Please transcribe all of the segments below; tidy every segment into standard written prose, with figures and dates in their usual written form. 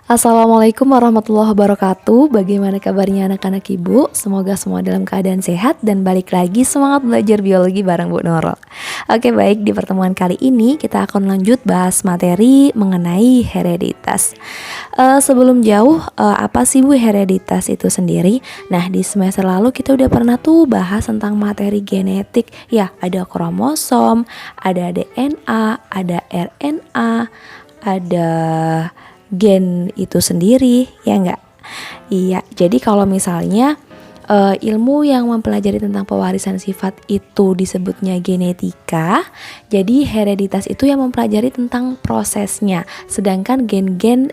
Assalamualaikum warahmatullahi wabarakatuh. Bagaimana kabarnya anak-anak ibu? Semoga semua dalam keadaan sehat dan balik lagi semangat belajar biologi bareng Bu Nurul. Oke, baik, di pertemuan kali ini kita akan lanjut bahas materi mengenai hereditas. Sebelum jauh, apa sih Bu hereditas itu sendiri? Nah, di semester lalu kita udah pernah tuh bahas tentang materi genetik. Ya, ada kromosom, ada DNA, ada RNA, ada gen itu sendiri, ya enggak? Iya, jadi kalau misalnya ilmu yang mempelajari tentang pewarisan sifat itu disebutnya genetika. Jadi hereditas itu yang mempelajari tentang prosesnya. Sedangkan gen-gen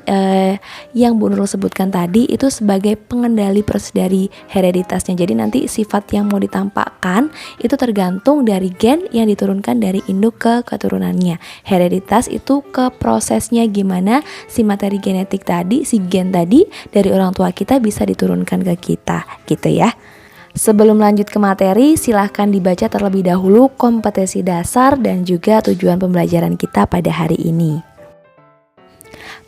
yang Bu Nurul sebutkan tadi itu sebagai pengendali proses dari hereditasnya. Jadi nanti sifat yang mau ditampakkan itu tergantung dari gen yang diturunkan dari induk ke keturunannya. Hereditas itu ke prosesnya gimana si materi genetik tadi, si gen tadi dari orang tua kita bisa diturunkan ke kita, gitu ya. Sebelum lanjut ke materi, silahkan dibaca terlebih dahulu kompetensi dasar dan juga tujuan pembelajaran kita pada hari ini.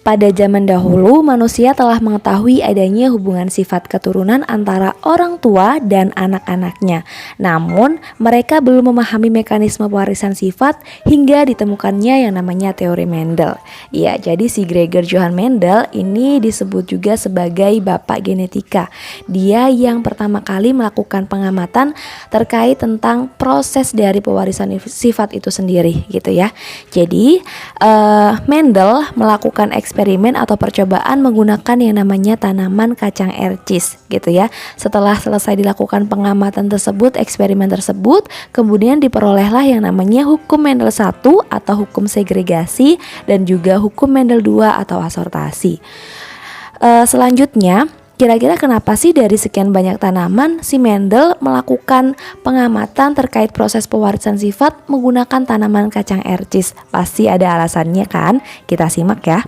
Pada zaman dahulu, manusia telah mengetahui adanya hubungan sifat keturunan antara orang tua dan anak-anaknya. Namun, mereka belum memahami mekanisme pewarisan sifat hingga ditemukannya yang namanya teori Mendel. Ya, jadi si Gregor Johann Mendel ini disebut juga sebagai bapak genetika. Dia yang pertama kali melakukan pengamatan terkait tentang proses dari pewarisan sifat itu sendiri, gitu ya. Jadi, Mendel melakukan eksperimen atau percobaan menggunakan yang namanya tanaman kacang ercis, gitu ya. Setelah selesai dilakukan pengamatan tersebut, eksperimen tersebut, kemudian diperolehlah yang namanya hukum Mendel 1 atau hukum segregasi dan juga hukum Mendel 2 atau asortasi. Selanjutnya, kira-kira kenapa sih dari sekian banyak tanaman si Mendel melakukan pengamatan terkait proses pewarisan sifat menggunakan tanaman kacang ercis? Pasti ada alasannya kan? Kita simak ya.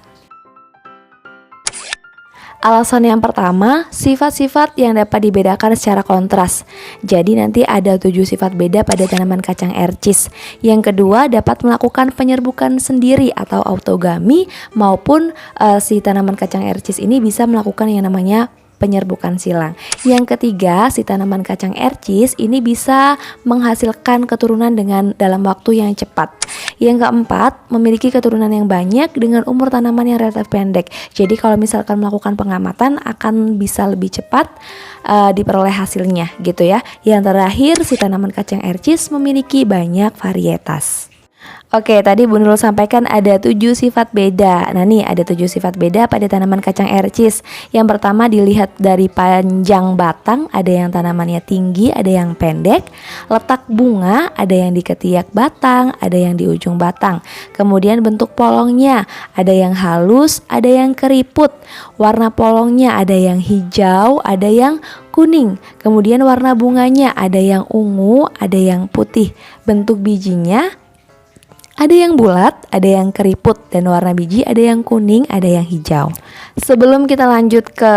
Alasan yang pertama, sifat-sifat yang dapat dibedakan secara kontras. Jadi nanti ada 7 sifat beda pada tanaman kacang ercis. Yang kedua, dapat melakukan penyerbukan sendiri atau autogami, maupun si tanaman kacang ercis ini bisa melakukan yang namanya penyerbukan silang. Yang ketiga, si tanaman kacang ercis ini bisa menghasilkan keturunan dalam waktu yang cepat. Yang keempat, memiliki keturunan yang banyak dengan umur tanaman yang relatif pendek. Jadi kalau misalkan melakukan pengamatan akan bisa lebih cepat diperoleh hasilnya, gitu ya. Yang terakhir, si tanaman kacang ercis memiliki banyak varietas. Oke, tadi Bu Nurul sampaikan ada 7 sifat beda. Nah nih, ada 7 sifat beda pada tanaman kacang ercis. Yang pertama dilihat dari panjang batang, ada yang tanamannya tinggi, ada yang pendek. Letak bunga, ada yang di ketiak batang, ada yang di ujung batang. Kemudian bentuk polongnya, ada yang halus, ada yang keriput. Warna polongnya ada yang hijau, ada yang kuning. Kemudian warna bunganya ada yang ungu, ada yang putih. Bentuk bijinya ada yang bulat, ada yang keriput, dan warna biji ada yang kuning, ada yang hijau. Sebelum kita lanjut ke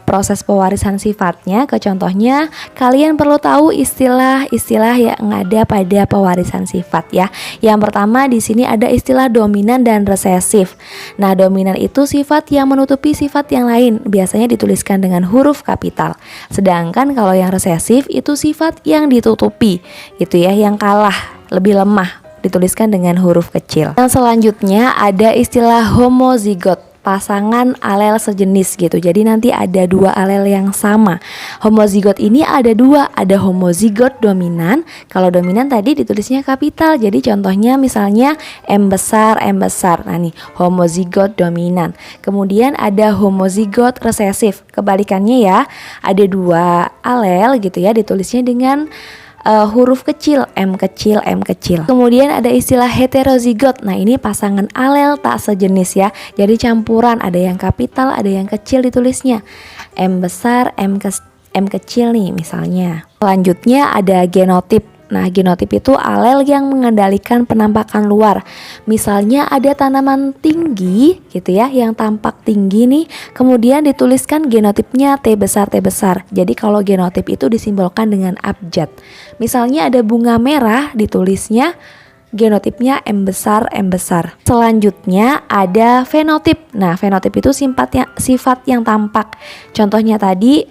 proses pewarisan sifatnya, ke contohnya, kalian perlu tahu istilah-istilah yang ada pada pewarisan sifat ya. Yang pertama di sini ada istilah dominan dan resesif. Nah, dominan itu sifat yang menutupi sifat yang lain, biasanya dituliskan dengan huruf kapital. Sedangkan kalau yang resesif itu sifat yang ditutupi, gitu ya, yang kalah, lebih lemah, dituliskan dengan huruf kecil. Yang selanjutnya ada istilah homozigot, pasangan alel sejenis gitu. Jadi nanti ada 2 alel yang sama. Homozigot ini ada 2, ada homozigot dominan. Kalau dominan tadi ditulisnya kapital. Jadi contohnya misalnya M besar. Nah nih, homozigot dominan. Kemudian ada homozigot resesif. Kebalikannya ya, ada 2 alel gitu ya, ditulisnya dengan huruf kecil, M kecil. Kemudian ada istilah heterozigot. Nah ini pasangan alel tak sejenis ya. Jadi campuran, ada yang kapital, ada yang kecil ditulisnya. M besar, M kecil nih misalnya. Selanjutnya ada genotip. Nah, genotip itu alel yang mengendalikan penampakan luar. Misalnya ada tanaman tinggi gitu ya, yang tampak tinggi nih, kemudian dituliskan genotipnya T besar. Jadi kalau genotip itu disimbolkan dengan abjad. Misalnya ada bunga merah, ditulisnya genotipnya M besar, M besar. Selanjutnya ada fenotip. Nah, fenotip itu sifat yang tampak. Contohnya tadi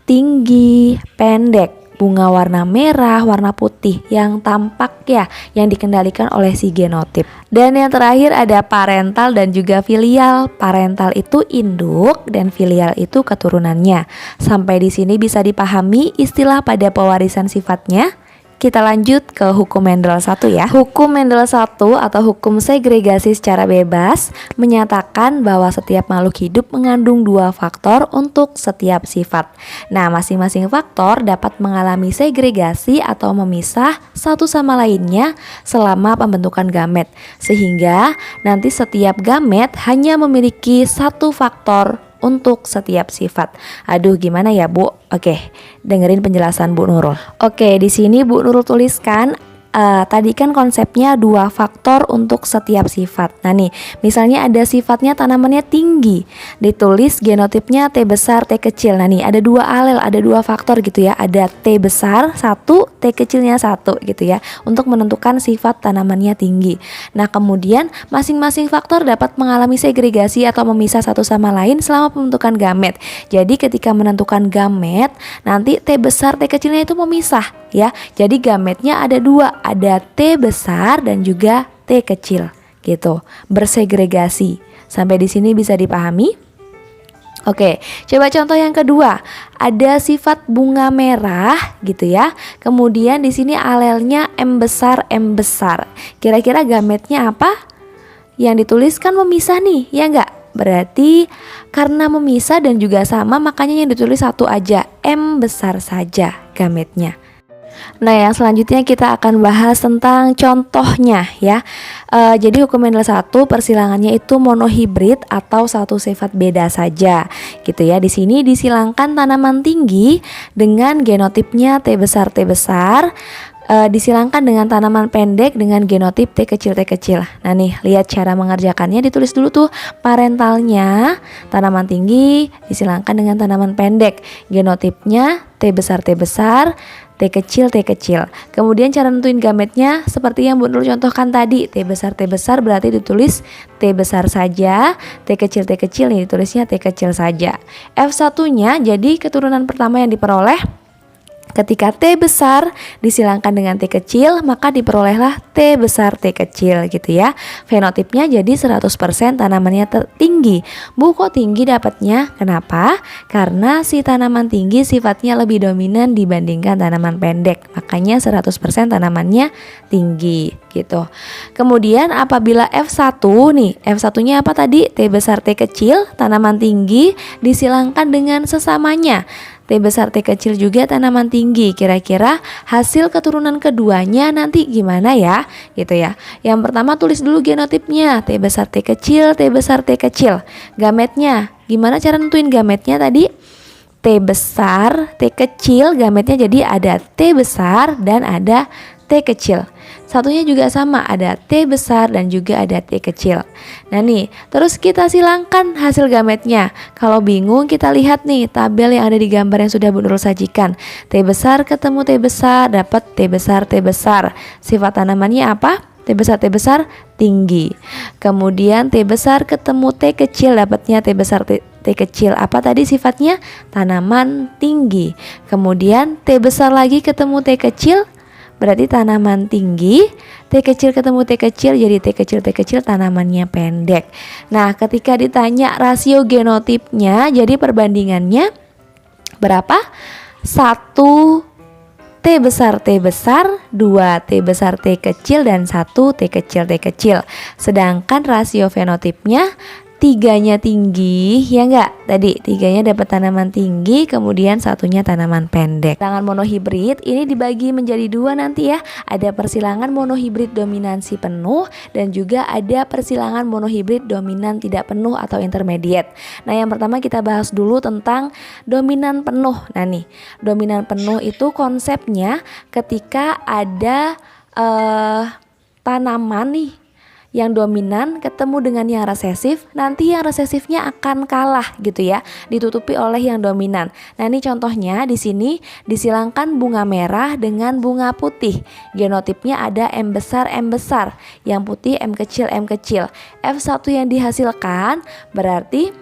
tinggi, pendek, bunga warna merah, warna putih yang tampak ya, yang dikendalikan oleh si genotip. Dan yang terakhir ada parental dan juga filial. Parental itu induk dan filial itu keturunannya. Sampai di sini bisa dipahami istilah pada pewarisan sifatnya. Kita lanjut ke hukum Mendel 1 ya. Hukum Mendel 1 atau hukum segregasi secara bebas menyatakan bahwa setiap makhluk hidup mengandung 2 faktor untuk setiap sifat. Nah, masing-masing faktor dapat mengalami segregasi atau memisah satu sama lainnya selama pembentukan gamet. Sehingga nanti setiap gamet hanya memiliki 1 faktor untuk setiap sifat. Aduh, gimana ya, Bu? Oke, dengerin penjelasan Bu Nurul. Oke, di sini Bu Nurul tuliskan tadi kan konsepnya 2 faktor untuk setiap sifat. Nah nih, misalnya ada sifatnya tanamannya tinggi, ditulis genotipnya T besar, T kecil. Nah nih, ada 2 alel, ada 2 faktor gitu ya. Ada T besar 1, T kecilnya 1 gitu ya, untuk menentukan sifat tanamannya tinggi. Nah, kemudian masing-masing faktor dapat mengalami segregasi atau memisah satu sama lain selama pembentukan gamet. Jadi ketika menentukan gamet, nanti T besar, T kecilnya itu memisah ya. Jadi gametnya ada 2, ada T besar dan juga T kecil gitu, bersegregasi. Sampai di sini bisa dipahami? Oke, coba contoh yang kedua. Ada sifat bunga merah gitu ya. Kemudian di sini alelnya M besar, M besar. Kira-kira gametnya apa? Yang dituliskan memisah nih, ya enggak? Berarti karena memisah dan juga sama, makanya yang ditulis 1 aja, M besar saja gametnya. Nah, yang selanjutnya kita akan bahas tentang contohnya ya. Jadi hukum Mendel 1 persilangannya itu monohibrid atau satu sifat beda saja gitu ya. Di sini disilangkan tanaman tinggi dengan genotipnya T besar, T besar. Disilangkan dengan tanaman pendek dengan genotip T kecil, T kecil. Nah nih, lihat cara mengerjakannya. Ditulis dulu tuh parentalnya tanaman tinggi disilangkan dengan tanaman pendek, genotipnya T besar, T besar, T kecil, T kecil. Kemudian cara nentuin gametnya seperti yang Bu Nurul contohkan tadi. T besar berarti ditulis T besar saja, T kecil nih ditulisnya T kecil saja. F1-nya jadi keturunan pertama yang diperoleh ketika T besar disilangkan dengan T kecil, maka diperolehlah T besar, T kecil gitu ya. Fenotipnya jadi 100% tanamannya tinggi. Bu, kok tinggi dapatnya? Kenapa? Karena si tanaman tinggi sifatnya lebih dominan dibandingkan tanaman pendek. Makanya 100% tanamannya tinggi gitu. Kemudian apabila F1 nih, F1-nya apa tadi? T besar, T kecil, tanaman tinggi disilangkan dengan sesamanya. T besar, T kecil juga tanaman tinggi. Kira-kira hasil keturunan keduanya nanti gimana ya? Gitu ya. Yang pertama tulis dulu genotipnya. T besar, T kecil, T besar, T kecil. Gametnya, gimana cara nentuin gametnya tadi? T besar, T kecil, gametnya jadi ada T besar dan ada T kecil. Satunya juga sama, ada T besar dan juga ada T kecil. Nah nih, terus kita silangkan hasil gametnya. Kalau bingung kita lihat nih tabel yang ada di gambar yang sudah Bu Nurul sajikan. T besar ketemu T besar, dapat T besar, T besar. Sifat tanamannya apa? T besar tinggi. Kemudian T besar ketemu T kecil, dapatnya T besar, T kecil. Apa tadi sifatnya? Tanaman tinggi. Kemudian T besar lagi ketemu T kecil, berarti tanaman tinggi. T kecil ketemu T kecil, jadi T kecil tanamannya pendek. Nah, ketika ditanya rasio genotipnya, jadi perbandingannya berapa? 1 T besar, 2 T besar, T kecil, dan 1 T kecil. Sedangkan rasio fenotipnya 3-nya tinggi, ya enggak? Tadi 3-nya dapat tanaman tinggi, kemudian 1-nya tanaman pendek. Persilangan monohibrid ini dibagi menjadi 2 nanti ya. Ada persilangan monohibrid dominansi penuh dan juga ada persilangan monohibrid dominan tidak penuh atau intermediate. Nah, yang pertama kita bahas dulu tentang dominan penuh. Nah nih, dominan penuh itu konsepnya ketika ada tanaman nih yang dominan ketemu dengan yang resesif, nanti yang resesifnya akan kalah gitu ya, ditutupi oleh yang dominan. Nah, ini contohnya di sini disilangkan bunga merah dengan bunga putih. Genotipnya ada M besar, yang putih M kecil, F1 yang dihasilkan berarti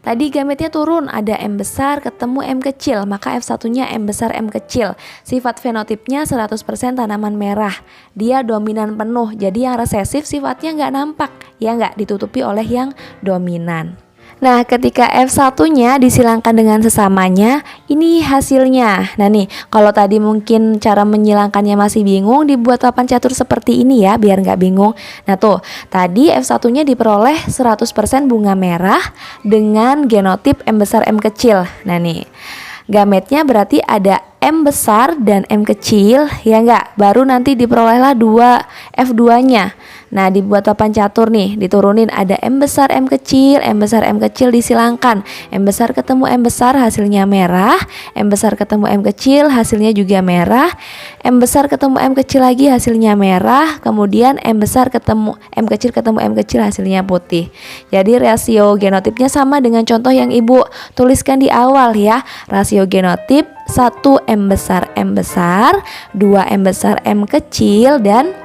tadi gametnya turun, ada M besar ketemu M kecil, maka F1-nya M besar M kecil. Sifat fenotipnya 100% tanaman merah. Dia dominan penuh, jadi yang resesif sifatnya nggak nampak, ya nggak, ditutupi oleh yang dominan. Nah, ketika F1-nya disilangkan dengan sesamanya, ini hasilnya. Nah nih, kalau tadi mungkin cara menyilangkannya masih bingung, dibuat papan catur seperti ini ya, biar nggak bingung. Nah tuh, tadi F1-nya diperoleh 100% bunga merah dengan genotip M besar M kecil. Nah nih, gametnya berarti ada M besar dan M kecil, ya enggak? Baru nanti diperolehlah dua F2-nya. Nah, dibuat papan catur nih, diturunin ada M besar M kecil, M besar M kecil disilangkan. M besar ketemu M besar hasilnya merah, M besar ketemu M kecil hasilnya juga merah, M besar ketemu M kecil lagi hasilnya merah, kemudian M besar ketemu M kecil hasilnya putih. Jadi rasio genotipnya sama dengan contoh yang Ibu tuliskan di awal ya. Rasio genotip 1 M besar, 2 M besar M kecil, dan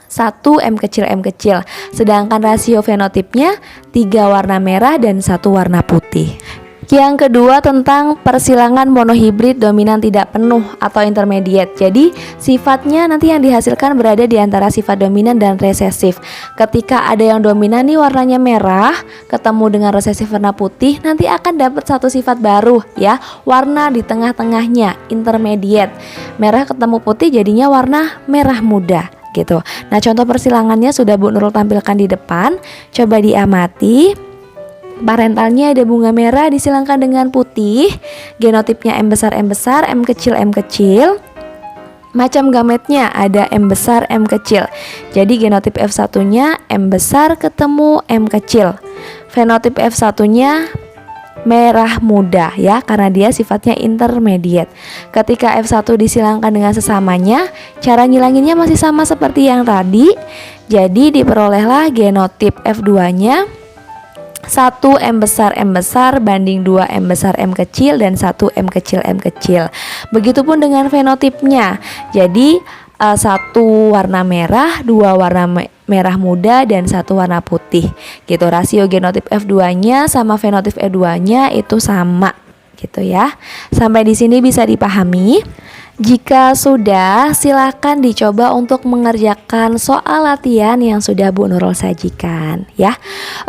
1 M kecil. Sedangkan rasio fenotipnya 3 warna merah dan 1 warna putih. Yang kedua tentang persilangan monohibrid dominan tidak penuh atau intermediate. Jadi sifatnya nanti yang dihasilkan berada di antara sifat dominan dan resesif. Ketika ada yang dominan nih warnanya merah ketemu dengan resesif warna putih, nanti akan dapat satu sifat baru ya, warna di tengah-tengahnya, intermediate. Merah ketemu putih jadinya warna merah muda gitu. Nah, contoh persilangannya sudah Bu Nurul tampilkan di depan. Coba diamati. Parentalnya ada bunga merah disilangkan dengan putih. Genotipnya M besar, M kecil. Macam gametnya ada M besar, M kecil. Jadi genotip F1-nya M besar ketemu M kecil. Fenotip F1-nya merah muda ya, karena dia sifatnya intermediate. Ketika F1 disilangkan dengan sesamanya, cara ngilanginnya masih sama seperti yang tadi. Jadi diperolehlah genotip F2-nya 1 M besar banding 2 M besar M kecil dan 1 M kecil. Begitupun dengan fenotipnya. Jadi 1 warna merah, 2 warna merah muda, dan 1 warna putih gitu. Rasio genotip F2-nya sama fenotip F2-nya itu sama gitu ya. Sampai di sini bisa dipahami? Jika sudah, silakan dicoba untuk mengerjakan soal latihan yang sudah Bu Nurul sajikan ya.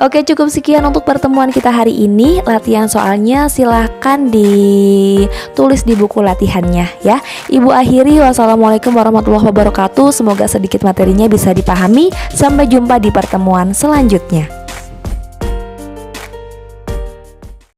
Oke, cukup sekian untuk pertemuan kita hari ini. Latihan soalnya silakan ditulis di buku latihannya ya. Ibu akhiri, wassalamualaikum warahmatullahi wabarakatuh. Semoga sedikit materinya bisa dipahami. Sampai jumpa di pertemuan selanjutnya.